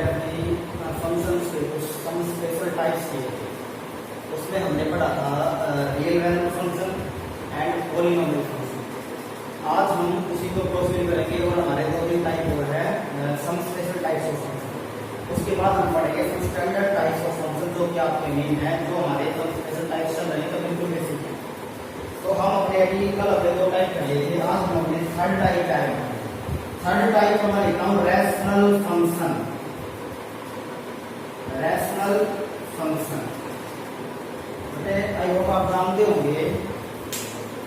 अपनी फंक्शंस के कुछ सम स्पेशल टाइप्स किए थे। उसमें हमने पढ़ा था real value function and polynomial function. आज हम उसी को प्रोसीड करेंगे और हमारे दो तीन टाइप और है some special types of function. उसके बाद हम पढ़ेंगे some standard types of function जो कि आपके मेन है, जो हमारे सम स्पेशल टाइप्स चल रहे हैं तो बिल्कुल बेसिक है। तो हम अपने अभी कल अपने दो टाइप कर लिए थे, आज हम अपने थर्ड टाइप आएंगे। थर्ड टाइप हमारे नाम rational function. Rational function I hope आप जानते होंगे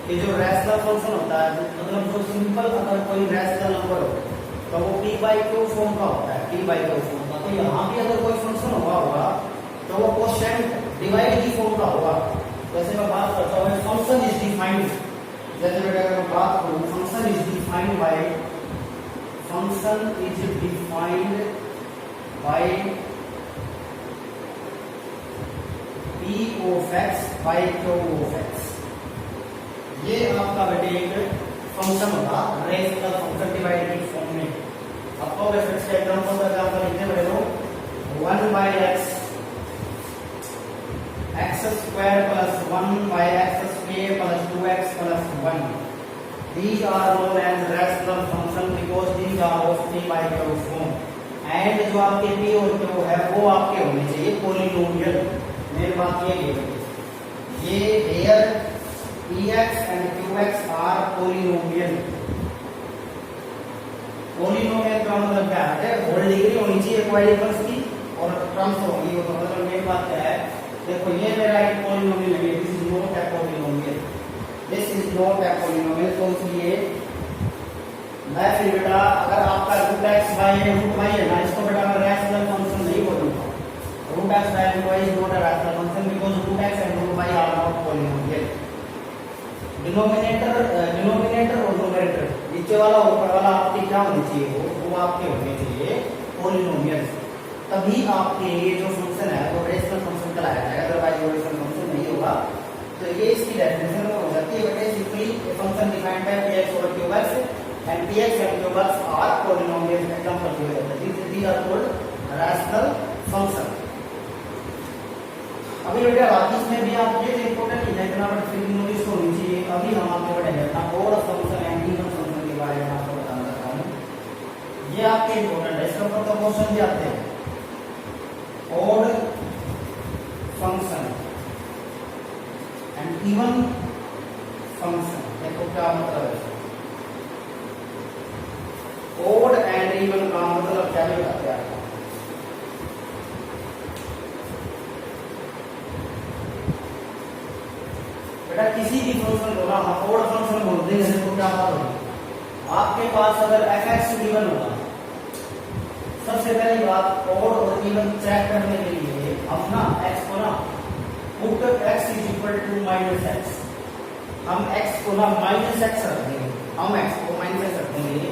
कि जो रैशनल फंक्शन होता है, मतलब जो सिंपल अगर कोई रैशनल नंबर हो तो वो p/q फॉर्म का होता है, p/q फॉर्म का। तो यहाँ भी अगर कोई फंक्शन होगा तो वो कोशेंट डिवाइड की फॉर्म का होगा। जैसे मैं बात करता हूँ फंक्शन इज डिफाइंड, जैसे अगर मैं बात करूँ function is defined by p of x by q of x। ये आपका बेटे एक फंक्शन होगा रैशनल फंक्शन डिवाइड की फॉर्म में। आपको रेफरेंस का एग्जांपल का एग्जांपल लिखने पड़े तो 1/x x² plus 1/x² plus 2x plus 1। These are known as rational function because these are of p/q form। And जो आपके p और q है वो आपके होने चाहिए पॉलिनोमियल। मेरी बात ये है ये here px and qx are polynomial। Polynomial का मतलब क्या है? होल डिग्री होनी चाहिए वेरिएबल्स की और टर्म्स होगी। तो मतलब मेरी बात क्या है, देखो ये मेरा एक पॉलिनोमियल है, this is not a polynomial, this is not a polynomial. तो इसलिए मैं फिर बेटा अगर आपका √x by √y है ना, इसको बेटा मैं रैशनल फंक्शन नहीं बोलूंगा। √x by √y is not a rational function because √x and √y are not polynomial। Denominator और न्यूमरेटर नीचे वाला ऊपर वाला आपके क्या होने चाहिए, वो आपके होने चाहिए पॉलिनोमियल। तभी आपके ये जो फंक्शन है वो रेशनल फंक्शन कहलाया जाएगा। अदरवाइज वो रेशनल फंक्शन नहीं होगा। तो ये इसकी डेफिनेशन हो जाती है बेटे simply function defined by px और qx and px and qx are polynomial। Example दिया जाता है these are called rational function। अभी बेटा बाकी इसमें भी आप ये इंपॉर्टेंट है इतना बट फिर नोटिस होनी चाहिए। अभी हम आपको पढ़ेंगे अपना odd function and even function के बारे में आपको बताना चाहता हूं। ये आपके इंपॉर्टेंट है, इसके ऊपर तो क्वेश्चन भी आते हैं। Odd function and even function, देखो क्या मतलब है। ऑड एंड इवन का मतलब क्या है बताते हैं आपको। बेटा किसी भी फंक्शन को ना हम ऑड फंक्शन बोलते हैं तो क्या बात होगी, आपके पास अगर fx इवन होगा, सबसे पहली बात ऑड और इवन चेक करने के लिए हम ना x को ना put x is equal to -x, हम x को ना -x रख देंगे, हम x को -x रख देंगे।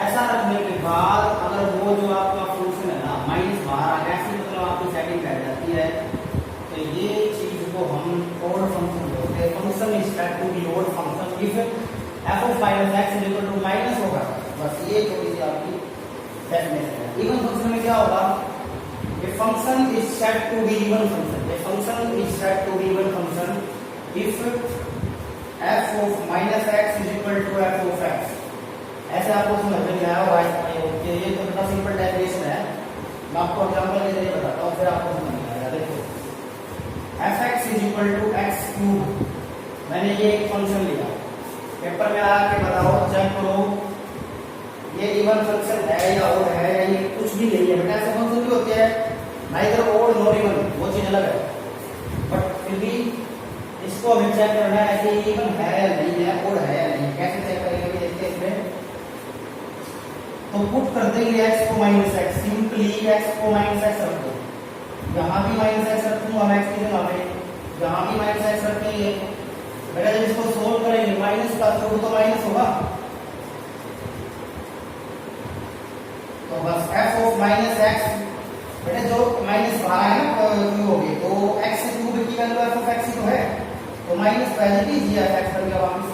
ऐसा रखने के बाद अगर वो जो आपका फंक्शन है ना माइनस बाहर आ गया, ऐसे मतलब आपकी सेटिंग कर जाती है, तो ये चीज को हम ऑड फंक्शन बोलते हैं। Function is said to be odd function if f of -x is equal to minus होगा। बस ये थोड़ी सी आपकी डेफिनेशन है। इवन फंक्शन में क्या होगा, a function is said to be even function, a function is said to be even function if f of -x is equal to f of x। ऐसे आपको समझ में आया होगा। ये तो बड़ा सिंपल डेफिनेशन है, मैं आपको एग्जांपल के जरिए बताता हूँ फिर आपको समझ में आएगा। देखो fx is equal to x³, मैंने ये एक फंक्शन लिया, पेपर में आके बताओ चेक करो ये इवन फंक्शन है या ऑड है या ये कुछ भी नहीं है। बेटा ऐसे फंक्शन भी होते हैं नाइदर ऑड नॉर इवन, वो चीज अलग है, बट फिर भी इसको हमें चेक करना है कि इवन है या नहीं है, ऑड है या नहीं। कैसे चेक करेंगे देखते हैं इसमें। तो पुट कर देंगे x को -x, सिंपली x को -x रख दो, यहाँ भी -x रखूंगा मैं x की जगह पे, यहाँ भी -x रखेंगे। बेटा जब इसको सोल्व करेंगे माइनस का तो माइनस होगा, तो बस f of -x, बेटा जो माइनस बाहर है ना क्यों हो गई, तो x³ की वैल्यू f of x ही तो है, तो माइनस पहले भी जी f कर दिया वापस।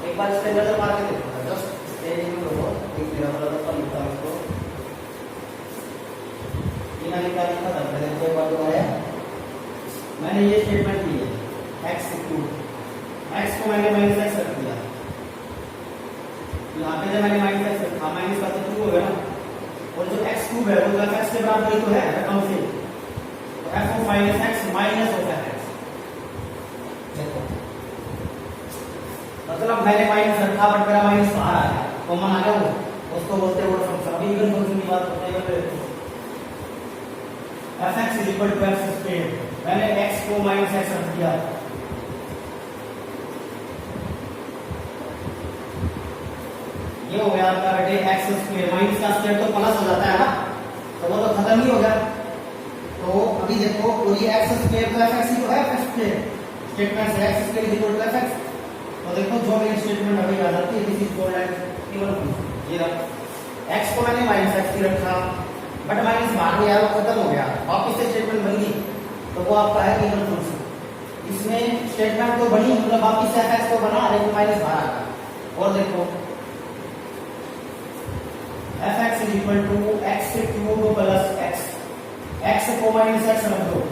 एक बार इस पे नजर मार के देखो, जस्ट वेरिएबल हो एक मेरा वाला तो लिखता हूं इसको इन्होंने क्या लिखा था पहले कोई बात हो है मैंने ये स्टेटमेंट दी है x क्यूब x को मैंने माइनस x रख दिया यहाँ पे जब मैंने माइनस x रखा माइनस का तो क्यूब हो गया ना और जो x क्यूब है वो f के बराबर ही तो है रकम से तो f of minus x minus of x देखो मतलब मैंने माइनस रखा बट मेरा माइनस बाहर आ गया कॉमन आ गया वो उसको बोलते हैं वो फंक्शन अभी इवन फंक्शन की बात करते हैं fx is equal to x squared मैंने x को माइनस x रख दिया ये हो गया आपका बेटे x स्क्वायर माइनस का स्क्वायर तो प्लस हो जाता है ना तो वो तो खत्म ही हो गया तो अभी देखो पूरी x स्क्वायर तो fx ही तो है fx स्क्वायर स्टेटमेंट से x square is equal to fx तो देखो जो मेरी स्टेटमेंट अभी आ जाती है this is called as even function ये रहा x को मैंने माइनस x ही रखा बट माइनस बाहर गया वो खत्म हो गया वापस से स्टेटमेंट बन गई तो वो आपका है इवन फंक्शन इसमें स्टेटमेंट तो बनी मतलब वापस से fx को बना लेकिन माइनस बाहर आ गया और देखो fx is equal to x cube plus x को माइनस x रख दो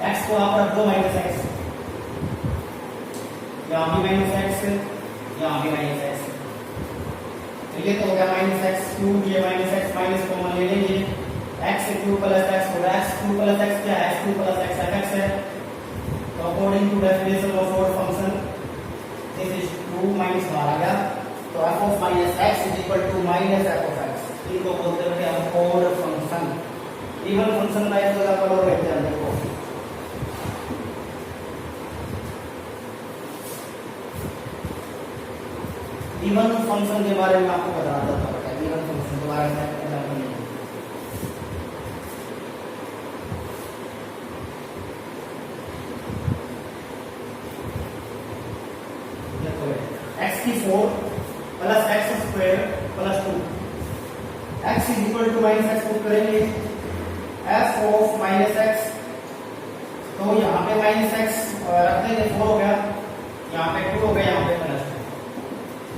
x को आप रख दो माइनस x यहाँ भी माइनस x यहाँ भी माइनस x तो ये तो हो गया माइनस x क्यूब ये माइनस x माइनस कॉमन ले लेंगे x क्यूब प्लस x होगा x क्यूब प्लस x क्या है x cube plus x fx है तो अकॉर्डिंग टू डेफिनेशन ऑफ और फंक्शन दिस इज 2 माइनस बाहर आ गया तो f of minus x is equal to minus f of x इनको बोलते हैं हम ओड फंक्शन इवन फंक्शन का एक जगह पर और रहते हैं देखो इवन फंक्शन के बारे में आपको बता देता हूं इवन फंक्शन के बारे में देखो x की 4 plus x square plus 2 x is equal to minus x put करेंगे f ऑफ माइनस एक्स तो यहाँ पे माइनस एक्स रख देंगे 4 हो गया यहाँ पे 2 हो गया यहाँ पे प्लस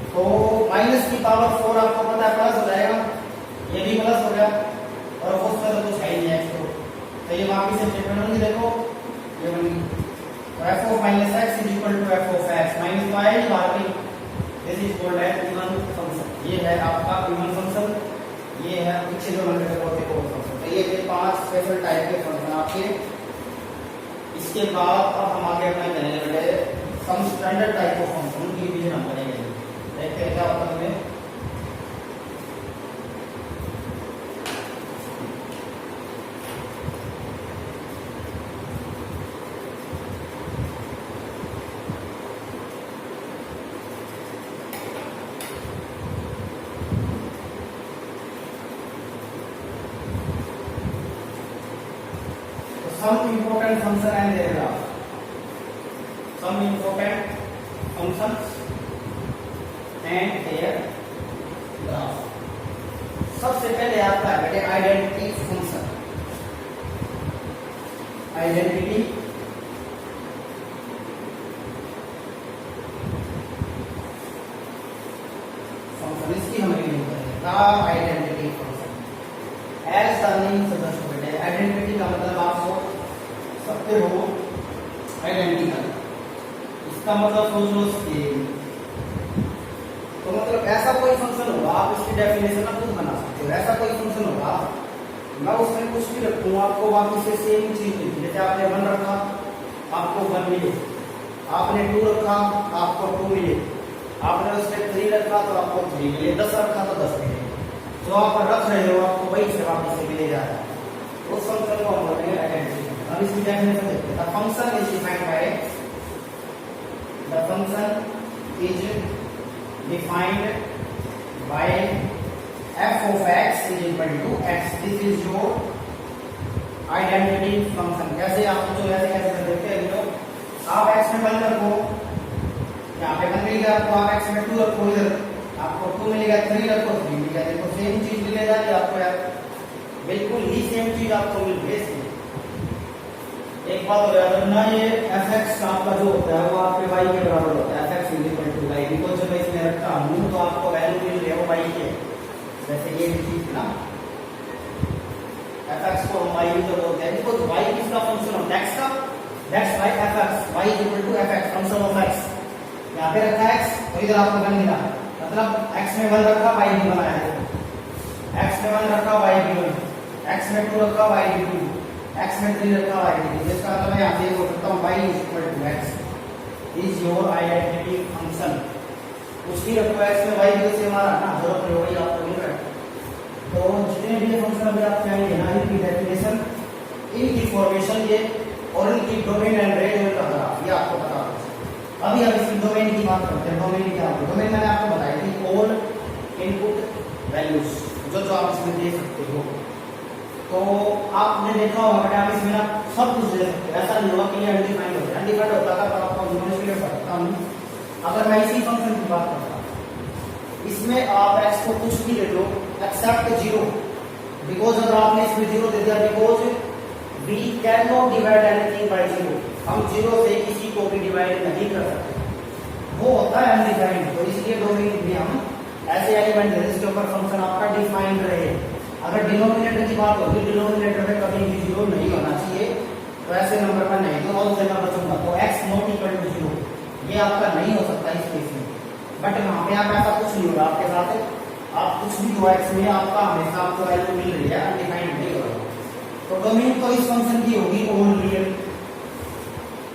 2 तो माइनस की पावर 4 आपको पता है प्लस हो जाएगा ये भी प्लस हो गया और वो उसका तो कुछ है ही नहीं x तो ये वापस से स्टेटमेंट होंगे देखो ये बन गई तो f of minus x is equal to f of x minus तो आया ही बाहर भी this is called as even function ये है आपका इवन फंक्शन ये है पीछे जो मैंने बोलते हैं फंक्शन तो ये थे 5 स्पेशल टाइप के फंक्शन आपके इसके बाद अब हम आगे अपना करेंगे बेटे some standard type of function की डिवीजन हम करेंगे देखते हैं क्या होता है some important function and their graph some important functions and their graph सबसे पहले आपका बेटे आइडेंटिटी फंक्शन आइडेंटिटी फंक्शन इसकी हम रीडिंग करेंगे graph identity function as the name suggest बेटे आइडेंटिटी का मतलब आपको सकते हो आइडेंटिकल इसका मतलब सोच लो सेम तो मतलब ऐसा कोई फंक्शन होगा आप इसकी डेफिनेशन ना खुद बना सकते हो ऐसा कोई फंक्शन होगा मैं उसमें कुछ भी रखूँ आपको वापस से सेम चीज मिलती जैसे आपने 1 रखा आपको 1 मिले आपने 2 रखा आपको 2 मिले आपने उसमें 3 रखा तो आपको 3 मिले 10 रखा तो 10 मिले जो आप रख रहे हो आपको वही से वापस से मिले जा रहा है उस फंक्शन को हम बोलते हैं आइडेंटिटी अब इसकी डेफिनेशन देखते हैं function is defined by the function is defined by f of x is equal to x this is your identity function कैसे आप जो ऐसे कैसे कर देते हैं जो आप x में 1 रखो यहाँ पे 1 मिलेगा आपको आप x में 2 रखो इधर आपको 2 मिलेगा 3 रखो 3 मिलेगा देखो सेम चीज मिले जा रही है आपको यार बिल्कुल ही सेम चीज आपको मिल रही है एक बात हो याद रखना ये fx आपका जो होता है वो आपके y के बराबर होता है fx is equal to y because जब मैं इसमें रखता हूं तो आपको वैल्यू y के, जैसे ये चीज ना fx को हम y तो बोलते हैं, देखो y किसका फंक्शन होता है, x का, that's why fx y is equal to fx function of x, यहाँ पे रखा x तो इधर आपको 1 मिला, मतलब x में 1 रखा y भी बनाया है, x में 1 रखा y भी 1, x में 2 रखा y भी 2, x में 3 रखा y भी 3, जिसका मतलब मैं यहाँ से बोल सकता हूँ y is equal to x is your identity function, उसकी रखो x में y भी से हमारा ना जरूरत है वही आपको मिल रहा है। तो जितने भी फंक्शन अभी आप चाहेंगे ना इनकी डेफिनेशन, इनकी फॉर्मेशन ये और इनकी डोमेन एंड रेंज का ग्राफ ये आपको पता होगा। अभी हम इस डोमेन की बात करते हैं। डोमेन क्या है? डोमेन मैंने आपको बताया कि ऑल इनपुट वैल्यूज जो जो आप इसमें दे सकते हो। तो आपने देखा होगा बेटा आप इसमें ना सब कुछ दे सकते हो, ऐसा नहीं होगा कि ये अनडिफाइंड होता है। अनडिफाइंड होता था तो आपको डेमोंस्ट्रेट करता हूं। अगर मैं इसी फंक्शन की बात करता हूं, इसमें आप x को कुछ भी दे दो एक्सेप्ट 0, बिकॉज अगर आपने इसमें 0 दे दिया, because we cannot divide anything by 0, हम 0 से किसी को भी डिवाइड नहीं कर सकते, वो होता है अनडिफाइंड। तो इसलिए डोमेन में हम ऐसे एलिमेंट है जिसके ऊपर फंक्शन आपका डिफाइंड रहे। अगर डिनोमिनेटर की बात होगी, डिनोमिनेटर में कभी भी 0 नहीं होना चाहिए, तो ऐसे नंबर पर नहीं, तो ऑल जगह बचूंगा, तो x नॉट इक्वल टू 0 ये आपका नहीं हो सकता इस केस में। बट वहां पे आप ऐसा कुछ नहीं होगा आपके साथ, आप कुछ भी जो x में आपका हमेशा आपको वैल्यू मिल रही है, अनडिफाइंड नहीं होगा। तो डोमेन तो इस फंक्शन की होगी ऑल रियल।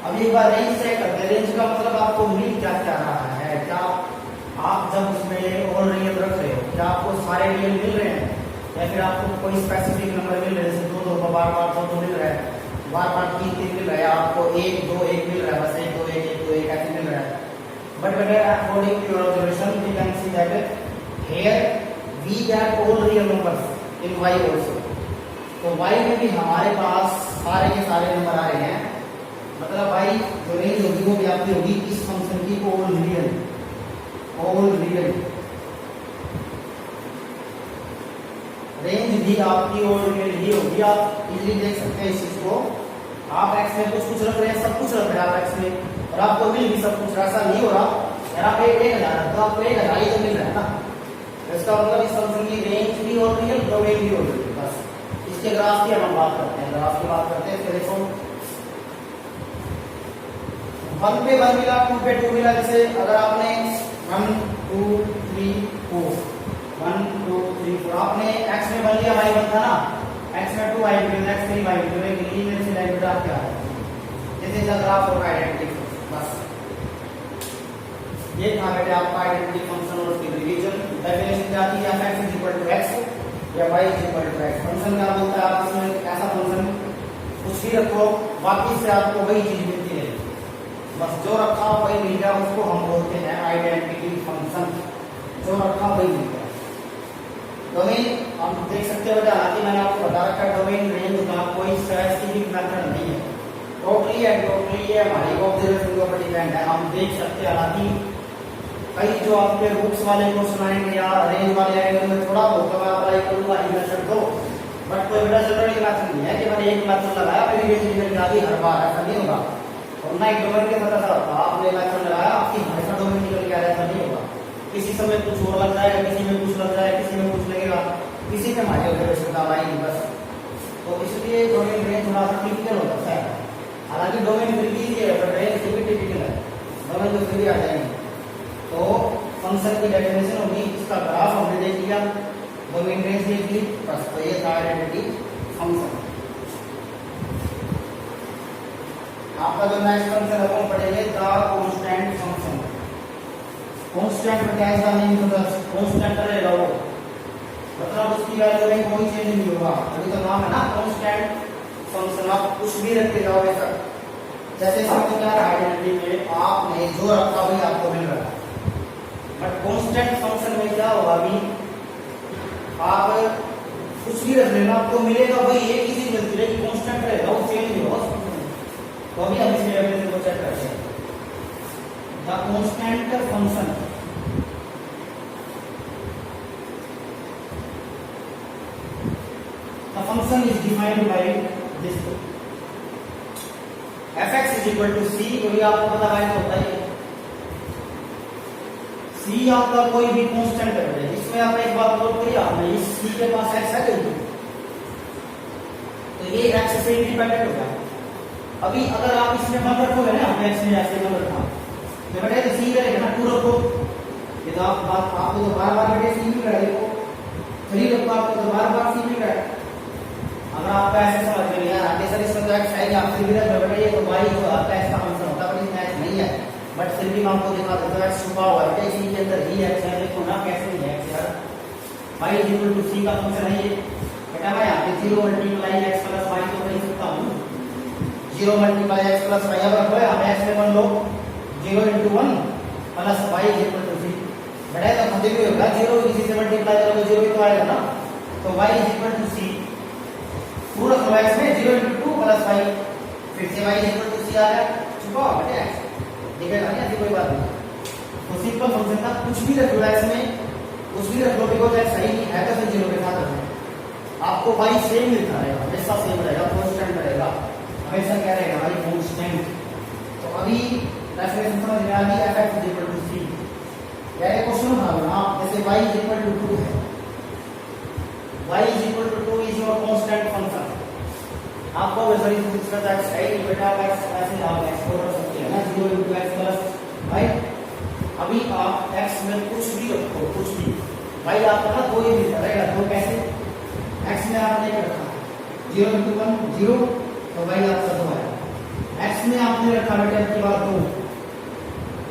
अब एक बार रेंज चेक करते हैं। रेंज का मतलब आपको मिल क्या क्या रहा है, क्या आप जब उसमें ऑल रियल रख रहे हो, क्या आपको सारे रियल मिल रहे हैं या फिर आपको कोई स्पेसिफिक नंबर मिल रहे हैं, जैसे 2 2 बार बार 2 2 मिल रहा है, बार बार 3 3 मिल रहा है, आपको 1 2 1 मिल रहा है, बस 1 2 1 1 2 1 ऐसे मिल रहा है। But according to your observation we can see that here we get all real numbers in y also. तो y में भी हमारे पास सारे के सारे नंबर आ रहे हैं, मतलब y जो रेंज होगी वो भी आपकी होगी इस फंक्शन की ऑल रियल। रेंज भी आपकी ऑल रियल ही होगी। आप इजीली देख सकते हैं इस चीज को। आप x में कुछ रख रहे हैं, सब कुछ रख रहे हैं आप x में, और आपको मिल भी सब कुछ, ऐसा नहीं हो रहा यार आप 1000 तो आपको 1000 ही तो मिल रहा है ना। इसका मतलब इस फंक्शन की रेंज भी ऑल रियल, डोमेन भी ऑल रियल। बस इसके ग्राफ की हम बात करते हैं। ग्राफ की बात करते हैं तो देखो 1 पे 1 मिला, 2 पे 2 मिला। जैसे अगर आपने 1 2 3 4 1 2 3 4 आपने x में 1 लिया, y 1 था ना, x में 2 y मिला, x 3 y मिला, एक लीनियर से लाइन ग्राफ क्या है, this is the graph of identity. बस ये था बेटे आपका आइडेंटिटी फंक्शन और उसकी डिवीजन। डेफिनेशन क्या थी, f(x) x या y x। फंक्शन क्या बोलता है, आप इसमें ऐसा फंक्शन कुछ भी रखो, बाकी से आपको वही चीज मिलती है, बस जो रखा वही मिल गया, उसको हम बोलते हैं आइडेंटिटी फंक्शन। जो रखा वही मिल गया। डोमेन आप देख सकते हो, हालांकि मैंने आपको बता रखा है डोमेन रेंज का कोई स्पेसिफिक मेथड नहीं है, टोटली ये हमारी ऑब्जर्वेशन के ऊपर डिपेंड है। हम देख सकते हैं, हालांकि कई जो आपके बुक्स वाले क्वेश्चन आएंगे या रेंज वाले आएंगे उनमें थोड़ा बहुत मैं अप्लाई करूंगा ही मेथड को, बट कोई बड़ा जरूरी मेथड नहीं है कि मैंने एक मेथड लगाया मेरी रेंज निकल गई हर बार, ऐसा नहीं होगा। और ना एक डोमेन के पता था आपने मेथड लगाया आपकी हमेशा डोमेन निकल के आ रहा, ऐसा नहीं होगा। किसी समय कुछ और लग जाएगा, किसी में कुछ लग जाएगा, किसी में कुछ लगेगा, किसी में हमारी ऑब्जर्वेशन का आएगी बस। तो इसलिए डोमेन रेंज थोड़ा सा टिपिकल हो सकता है, हालांकि डोमेन फिर भी है बट रेंज फिर भी टिपिकल है, डोमेन तो फिर भी आ जाएंगे। तो फंक्शन की डेफिनेशन होगी, इसका ग्राफ हमने देख लिया, डोमेन रेंज देख ली, बस। तो ये था आइडेंटिटी फंक्शन। आपका जो नेक्स्ट फंक्शन है वो पढ़ेंगे द कांस्टेंट फंक्शन। कांस्टेंट में क्या इसका मीनिंग होता है, कांस्टेंट रहेगा वो, मतलब उसकी वैल्यू में कोई चेंज नहीं होगा। अभी तो नाम है ना कांस्टेंट फंक्शन, आप कुछ भी रखते जाओ ऐसा। जैसे समझ क्या है, आइडेंटिटी में आपने जो रखा वही आपको मिल रहा है, बट कांस्टेंट फंक्शन में क्या होगा, अभी आप कुछ भी रख लेना आपको मिलेगा वही, एक ही चीज मिलती रहेगी, कांस्टेंट रहेगा, वो चेंज नहीं होगा। तो अभी हम इसमें एवरीथिंग को चेक करते हैं। The constant function the function is defined by this f(x) is equal to c। तो ये आपको पता है होता है c आपका कोई भी कांस्टेंट है, इसमें आप एक बात नोट करिए, आपने इस सी के पास एक्स है नहीं, तो ये एक्स से इंडिपेंडेंट हो गया। अभी अगर आप इसमें मान रखोगे ना, आपने एक्स में ऐसे मान रखा तो बेटा ये सी रहेगा ना, टू रखो, ये तो आप बात आपको तो बार बार बेटे सी भी करा देखो, थ्री रखो आपको तो बार बार सी भी करा। अगर आपका ऐसे समझ में यार आगे सर इसमें तो एक्स है नहीं, आप फिर भी रख बेटा ये तो वाई तो आपका एक्स का फंक्शन होता है, पर इसमें एक्स नहीं है, बट फिर भी मैं आपको दिखा देता हूँ एक्स छुपा हुआ है इसी के अंदर ही एक्स है, देखो ना कैसे नहीं है एक्स यार, y इक्वल टू c का फंक्शन है ये बेटा। मैं यहाँ पे 0 मल्टीप्लाई x प्लस y तो नहीं सकता हूँ, 0 मल्टीप्लाई x प्लस y अब रखो यहाँ पे x में मान लो 0 into 1 plus y equal to c, बेटा तो खत्म ही होगा, 0 किसी से मल्टीप्लाई करोगे 0 ही तो आएगा ना, तो y इक्वल टू c पूरा रखो x में 0 into 2 प्लस y, फिर से y इक्वल टू c आ गया, छुपा हुआ बेटा x दिखेगा नहीं, ऐसी कोई बात नहीं। तो सिंपल फंक्शन था, कुछ भी रख लो x में, कुछ भी रख लो, बिकॉज़ x सही नहीं है तो फिर 0 के साथ रखना, आपको y सेम मिलता रहेगा, हमेशा सेम रहेगा, कांस्टेंट रहेगा, हमेशा क्या रहेगा भाई कांस्टेंट। तो अभी डेफिनेशन समझ में आ गई, f इक्वल टू c, या एक क्वेश्चन उठा लो आप, जैसे y इक्वल टू 2 है, y इक्वल टू 2 इज योर कांस्टेंट फंक्शन, आपको सॉरी इसका तो x है नहीं बेटा, x ऐसे आप x को रख सकते हैं ना 0 into x प्लस y। अभी आप x में कुछ भी रखो, कुछ भी y आपका ना दो ही मिलता रहेगा, दो कैसे, x में आपने क्या रखा 0 into 1 0, तो y आपका 2 आया, x में आपने रखा बेटा की बात 2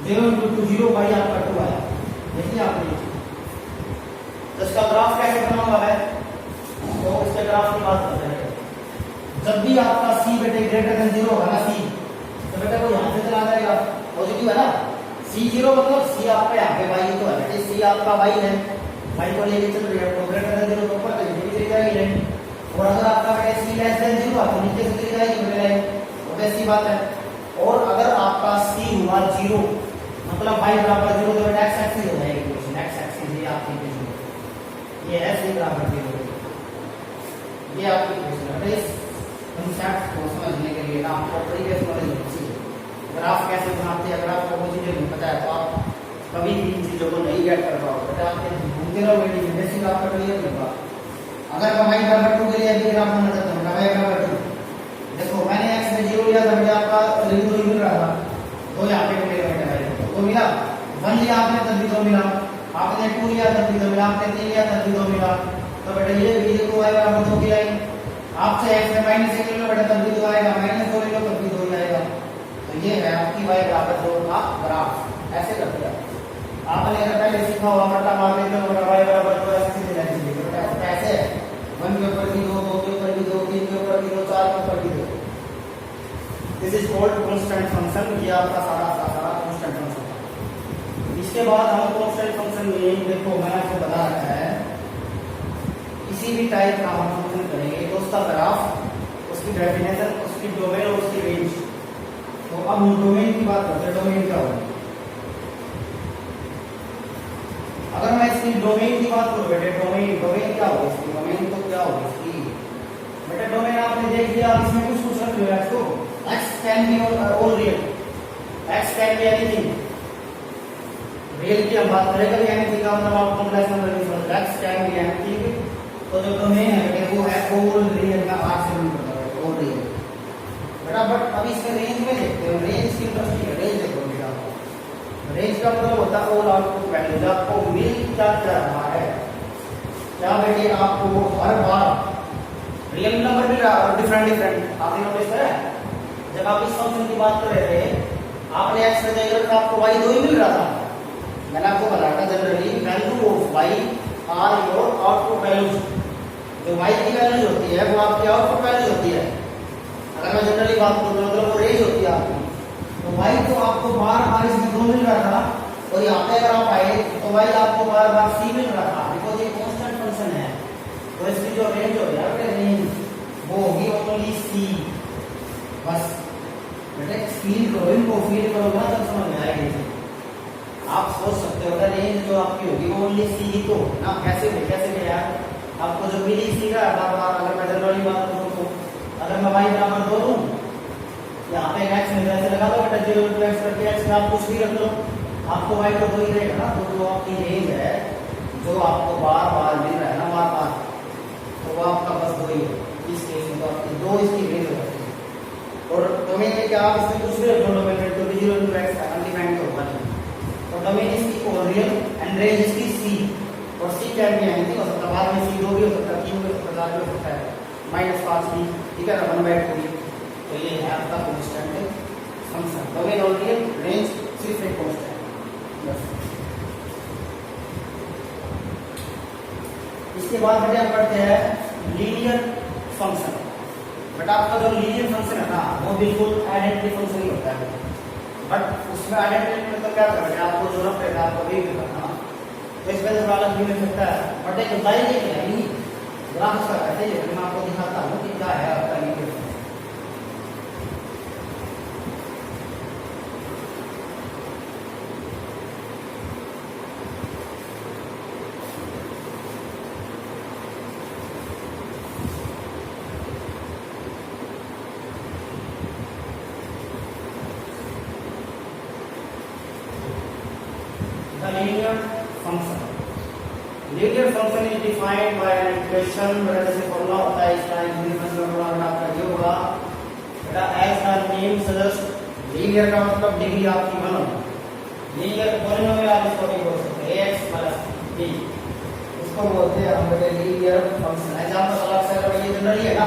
0 into 2 0, y आपका 2 आया, देखिए आपने। तो इसका ग्राफ कैसे बनाऊंगा मैं, तो इसके ग्राफ की बात करते हैं। जब भी आपका c बेटे ग्रेटर देन 0 होगा ना c, तो बेटा वो यहां से चला जाएगा, पॉजिटिव है ना, c 0 मतलब c आपका यहाँ पे y तो है बेटे, c आपका y है, y को लेके चल रही है, तो ग्रेटर देन 0 तो ऊपर तक चली जाएगी लाइन, और अगर आपका बेटे c लेस देन 0 है तो नीचे से चली जाएगी बेटे लाइन, तो ऐसी बात है। और अगर आपका c हुआ 0 मतलब y बराबर 0, तो बेटा x एक्सिस हो जाएगी, इक्वेशन x एक्सिस ये आपकी इक्वेशन, ये है c बराबर 0, ये आपकी इक्वेशन है। कंसेप्ट को समझने के लिए ना आपको प्रीवियस नॉलेज होनी चाहिए, ग्राफ कैसे बनाते हैं, अगर आपको वो चीजें नहीं पता है तो आप कभी भी इन चीजों को नहीं गेट कर पाओगे, बेटा आपके घूमते रहोगे नहीं, बेसिक आपका क्लियर नहीं होगा। अगर मैं y बराबर 2 के लिए अभी ग्राफ बनाना चाहता हूं, y बराबर 2, देखो मैंने x में 0 लिया था बेटा, आपका लिमिट 2 मिल रहा था, तो यहाँ पे मिलेगा बेटा तो मिला, 1 लिया आपने तब भी 2 मिला, आपने 2 लिया तब भी 2 मिला, आपने 3 लिया तब भी 2 मिला, तो बेटा ये भी देखो y बराबर 2 की लाइन, आपसे x में माइनस 1 ले लो बेटा तब भी 2 आएगा, माइनस 2 ले लो तब भी 2 ही आएगा, तो ये है आपकी y बराबर 2 का ग्राफ। ऐसे करते हैं आपने अगर पहले सीखा हुआ मट्टा मार लेते हो बेटा y बराबर 2 ऐसे सीधे लाइन से लिखो बेटा, कैसे 1 के ऊपर भी 2, 2 के ऊपर भी 2, 3 के ऊपर भी 2, 4 के ऊपर भी 2, this is called constant function, ये आपका सारा कांस्टेंट फंक्शन। इसके बाद हम कांस्टेंट फंक्शन में देखो मैंने आपको बता रखा है, किसी भी टाइप का हम फंक्शन करेंगे तो उसका ग्राफ, उसकी डेफिनेशन, उसकी डोमेन और उसकी रेंज। तो अब हम डोमेन की बात करते हैं, डोमेन क्या होगा, अगर मैं इसकी डोमेन की बात करूं बेटे, डोमेन क्या होगा इसकी, डोमेन तो क्या होगा इसकी बेटा, डोमेन आपने देख लिया, अब इसमें कुछ रख लिया तो x can be all real, x can be anything, real की हम बात करें कभी एनीथिंग का मतलब आप कॉम्प्लेक्स नंबर नहीं समझ, x कैन बी एनीथिंग, तो जो डोमेन है वो है ऑल रियल का r से मिलता है ऑल रियल बेटा। बट अभी इसके रेंज में देखते हैं, रेंज की इंटरेस्टिंग है, रेंज देखो बेटा, रेंज का मतलब होता है ऑल आउटपुट वैल्यू, जब आपको मिल क्या कर रहा है, क्या बेटे आपको हर बार रियल नंबर मिल रहा है डिफरेंट, आपने नोटिस करा है, जब आप इस फंक्शन की बात कर रहे थे आपने x में जगह रखा, आपको y 2 ही मिल रहा था, मैंने आपको बताया था generally value of y are your output values, जो y की वैल्यू होती है वो आपकी आउटपुट वैल्यू होती है, अगर मैं जनरली बात करूं मतलब वो रेंज होती है आपकी, तो y तो आपको बार बार इसमें 2 मिल रहा था, और यहाँ पे अगर आप आए तो y आपको बार बार c मिल रहा था, बिकॉज ये कांस्टेंट फंक्शन है, तो इसकी जो रेंज हो गया रेंज वो होगी ओनली c, बस बेटे फील करो, इनको फील करोगे ना तब समझ में आएगी। आप सोच सकते हो रेंज जो आपकी होगी वो ओनली सी ही तो ना, कैसे यार आपको जो मिली सी का बार बार, अगर मैं जनरली बात करूं तो अगर मैं y बराबर 2 दूं, यहाँ पे x में जैसे लगा दो बेटा 0 x करके x में आप कुछ भी रख लो, आपको y तो 2 ही रहेगा ना, तो जो आपकी रेंज है जो आपको बार बार मिल रहा है ना बार बार, तो वो आपका बस वही है। इस केस में तो आपकी दो इसकी रेंज हो जाती है। और डोमेन में क्या आप इसमें कुछ भी रख लो, डोमेन में तो जीरो इंटू एक्स का अनडिफाइंड तो होगा नहीं। तो डोमेन इसकी ओरियल एंड रेंज इसकी सी, और सी क्या भी एनीथिंग हो सकता है, बाद में सी दो भी हो सकता है, 3 भी हो सकता है, 4 भी हो सकता है, -5 भी, ठीक है ना, 1/2। तो ये है आपका constant function. Domain Oryol range सिर्फ एक कांस्टेंट बस। इसके बाद बेटे हम पढ़ते हैं लीनियर फंक्शन। बट आपका जो लीनियर फंक्शन है ना वो बिल्कुल आइडेंटिटी फंक्शन ही होता है, बट उसमें आइडेंटिटी मतलब क्या करना है, आपको जो रफ रहेगा आपको वही करना। तो इसमें तो अलग भी मिल सकता है, बट एक बताइए कि नहीं ग्राफ का कैसे है, मैं आपको दिखाता हूँ कि क्या है आपका linear function. Linear function. Linear function is defined by an equation, बड़ा जैसे फॉर्मूला होता है इसका, यूनिवर्सल फॉर्मूला आपका ये होगा बेटा, as the name suggests, linear का मतलब डिग्री आपकी 1 होगी। linear पॉलिनोमियल आप इसको भी बोल सकते हैं ax + b, इसको बोलते हैं हम बेटे linear function। एग्जांपल अलग से अगर ये जनरली है ना,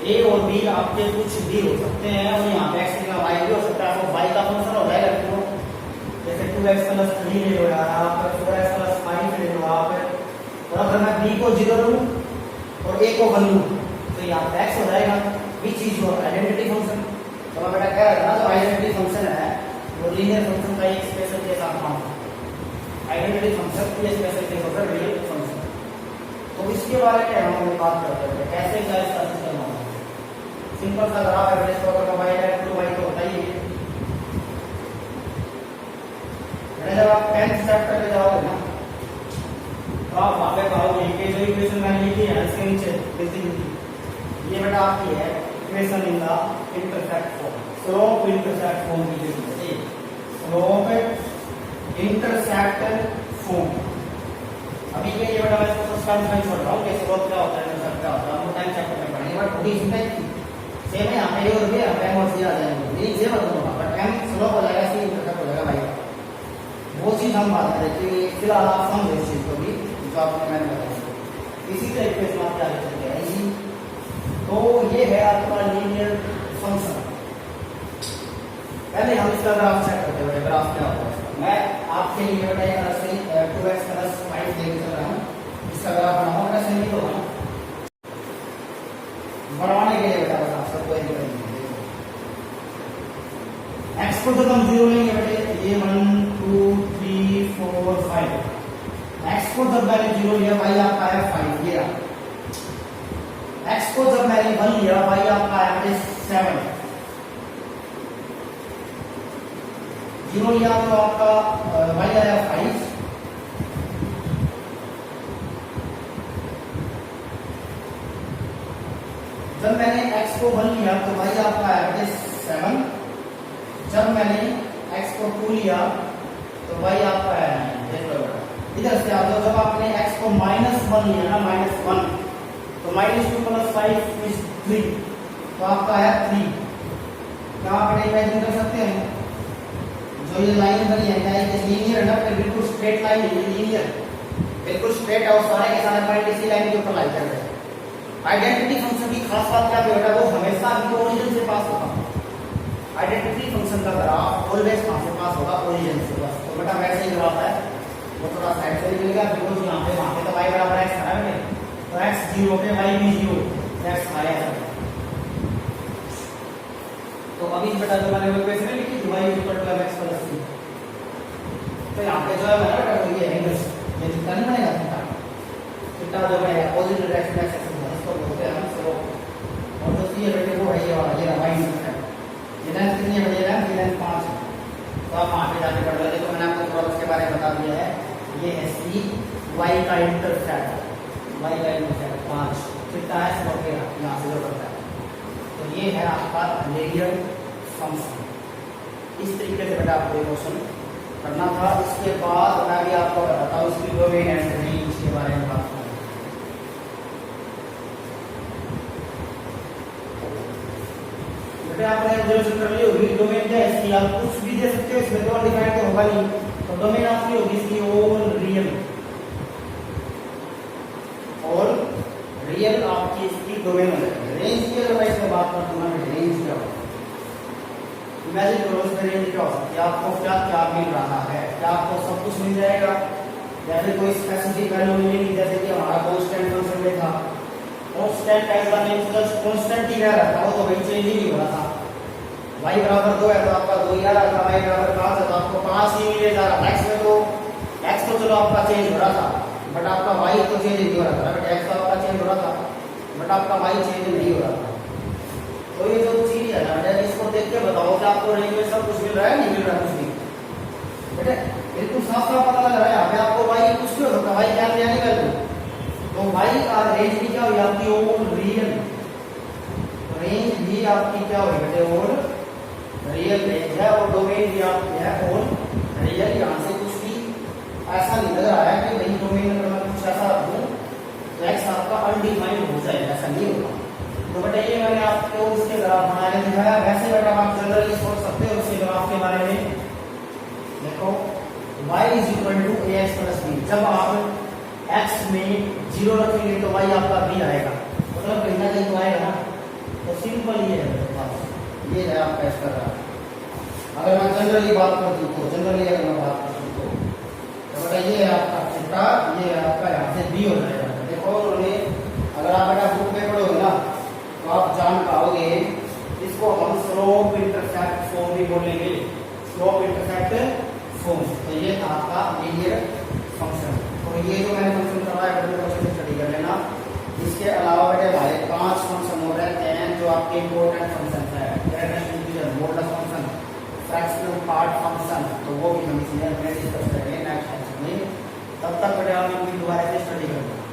a और b आपके कुछ भी हो सकते हैं, और यहाँ पे x का y भी हो सकता है, वो y का फंक्शन हो जाएगा। जैसे 2x + 3 ले लो यार, आप 4x + 5 ले लो आप, और अगर मैं b को 0 लूं और a को 1 लूं तो यहाँ पे x हो जाएगा, which is your identity function. तो मैं बेटा कह रहा था ना, जो आइडेंटिटी फंक्शन है वो लीनियर फंक्शन का एक स्पेशल केस आप मानो। आइडेंटिटी फंक्शन की स्पेशल केस होता है रियल फंक्शन। तो इसके बारे में हम बात करते हैं कैसे क्या इसका सिस्टम होगा। सिंपल सा ग्राफ है, इसको अगर y है तो y तो होता ही है। जब आप 10th चैप्टर पे जाओगे ना तो आप वहां पे पाओगे कि जो इक्वेशन मैंने लिखी है इसके नीचे ये बेटा आपकी है equation in the intercept form, slope intercept form की है, स्लोप इंटरसेप्ट फॉर्म। अभी के लिए बेटा मैं इसको सस्पेंस में छोड़ रहा हूँ कि स्लोप क्या होता है, इंटरसेप्ट क्या होता है, हम 10th चैप्टर में पढ़ेंगे। बट थोड़ी सी सेम है, यहाँ पे ये और भी m और c आ जाएंगे, ये सेम होगा, बट m स्लोप हो जाएगा, c इंटरसेप्ट हो जाएगा भाई। वो चीज हम बात करेंगे, फिलहाल आप समझो इस चीज को भी जो आपने मैंने बताया। इसी तरीके से आप क्या लिख सकते हैं, तो ये है आपका लीनियर फंक्शन। पहले हम इसका ग्राफ चेक करते हैं, ग्राफ क्या होता है। मैं आपके लिए बेटा एक तरह से 2x + 5 लेके चल रहा हूँ, इसका ग्राफ बनाऊँ बेटा, सही तो होगा बनवाने के लिए बेटा, बस आप सबको एक x को जब हम 0 लेंगे बेटे, ये 1 2 3 4 5, x को जब मैंने 0 लिया y आपका है 5, ये रहा। x को जब मैंने 1 लिया y आपका है 7, 0 लिया तो आपका y आया 5, जब मैंने x को 1 लिया तो y आपका है 7, जब मैंने x को 2 लिया तो y आपका है 9। देख लो बेटा, इधर से आप जब आपने x को -1 लिया ना, -1 तो -2 + 5 = 3, तो आपका है 3। क्या आप इमेजिन कर सकते हैं जो ये लाइन बनी है, क्या ये लीनियर है ना, बिल्कुल स्ट्रेट लाइन है, ये लीनियर बिल्कुल स्ट्रेट है, और सारे के सारे पॉइंट इसी लाइन के ऊपर लाई कर रहे हैं। आइडेंटिटी फंक्शन की खास बात क्या है बेटा, वो हमेशा आपको ओरिजिन से पास होगा। आइडेंटिटी फंक्शन का ग्राफ ऑलवेज कहां से पास होगा, ओरिजिन से पास। तो बेटा वैसे ही ग्राफ है, वो थोड़ा साइड से मिलेगा, बिकॉज़ यहां पे वहां पे तो y = x है ना, तो x 0 पे y भी 0, x आया है। तो अभी बेटा जो मैंने इक्वेशन लिखी थी y = mx + c, तो यहां पे जो है मेरा बेटा वो ये एंगल ये कितना नहीं बनेगा, थीटा जो है अपोजिट डायरेक्शन में एक्सिस है, इसको बोलते हैं हम स्लोप। और जो c है बेटे वो है ये वाला, ये y इंटरसेप्ट। ये लेंथ कितनी है बेटा, ये लेंथ 5 है। तो आप वहां पे जाके पढ़ लो, तो मैंने आपको थोड़ा उसके बारे में बता दिया है। ये है c, y का इंटरसेप्ट, y का इंटरसेप्ट 5, कितना है स्लोप यहाँ से जो करता है। तो ये है आपका लीनियर फंक्शन। इस तरीके से बेटा आपको क्वेश्चन करना था। इसके बाद मैं भी आपको बताता हूँ इसकी डोमेन एंड रेंज। बेटे आपने ऑब्जर्वेशन कर ली होगी डोमेन क्या है इसकी, आप कुछ भी दे सकते हो इसमें, तो अनडिफाइंड तो होगा नहीं, तो डोमेन आपकी होगी इसकी ऑल रियल, ऑल रियल आपकी इसकी डोमेन हो जाएगी। रेंज की अगर मैं इसमें बात करता हूँ, रेंज क्या होगा, इमेजिन करो इसमें रेंज क्या हो सकती है, आपको क्या क्या मिल रहा है, क्या आपको सब कुछ मिल जाएगा या फिर कोई स्पेसिफिक वैल्यू मिलेगी, जैसे कि हमारा कांस्टेंट फंक्शन में था, कांस्टेंट का इसका मींस जस्ट कांस्टेंट ही रह रहा था, वो तो भाई चेंज ही नहीं हो रहा था। y बराबर 2 है तो आपका 2 ही आ रहा था, y बराबर 5 है तो आपको 5 ही मिले जा रहा। x में तो x तो चलो आपका चेंज हो रहा था, बट आपका y तो चेंज नहीं हो रहा था, बट x तो आपका चेंज हो रहा था, बट आपका y चेंज नहीं हो रहा था। तो ये जो चीज है ना, इसको देख के बताओ कि आपको रेंज में सब कुछ मिल रहा है, नहीं मिल रहा कुछ भी, बेटे बिल्कुल साफ साफ पता लग रहा है यहाँ पे आपको y कुछ भी हो सकता है, y क्या नहीं वैल्यू, तो y का रेंज भी क्या हुई आपकी ऑल रियल, रेंज भी आपकी क्या हुई बेटे ऑल रियल रेंज है, और डोमेन भी आपकी है ऑल रियल। यहाँ से कुछ भी ऐसा नहीं लग रहा है कि भाई डोमेन अगर मैं कुछ ऐसा रखूं तो x आपका अनडिफाइंड हो जाएगा, ऐसा नहीं होगा। तो बेटा ये मैंने आपको इसके ग्राफ बना के दिखाया, वैसे बेटा आप जनरली सोच सकते हो इसके ग्राफ के बारे में। देखो y is equal to ax plus b, जब आप x में 0 रखेंगे तो y आपका b आएगा, मतलब कहीं ना कहीं तो आएगा ना, तो सिंपल ये है बस, ये है आपका इसका ग्राफ। अगर मैं जनरली बात करती हूँ तो जनरली अगर मैं बात करती हूँ तो बेटा ये है आपका थीटा, ये है आपका यहाँ से b हो जाएगा। देखो अगर आप बेटा बुक में पढ़ोगे ना तो आप जान पाओगे, इसको हम स्लोप इंटरसेप्ट फॉर्म भी बोलेंगे, स्लोप इंटरसेप्ट फॉर्म। तो ये था आपका लीनियर फंक्शन, तो ये जो मैंने फंक्शन करवाया बेटे अच्छे से स्टडी कर लेना। इसके अलावा बेटे हमारे 5 फंक्शन और रहते हैं जो आपके इंपॉर्टेंट फंक्शन है, modulus function, fractional part function, तो वो भी हम इसमें डिस्कस करेंगे नेक्स्ट फंक्शन में। तब तक बेटे आप इनकी दोबारा से स्टडी करेंगे।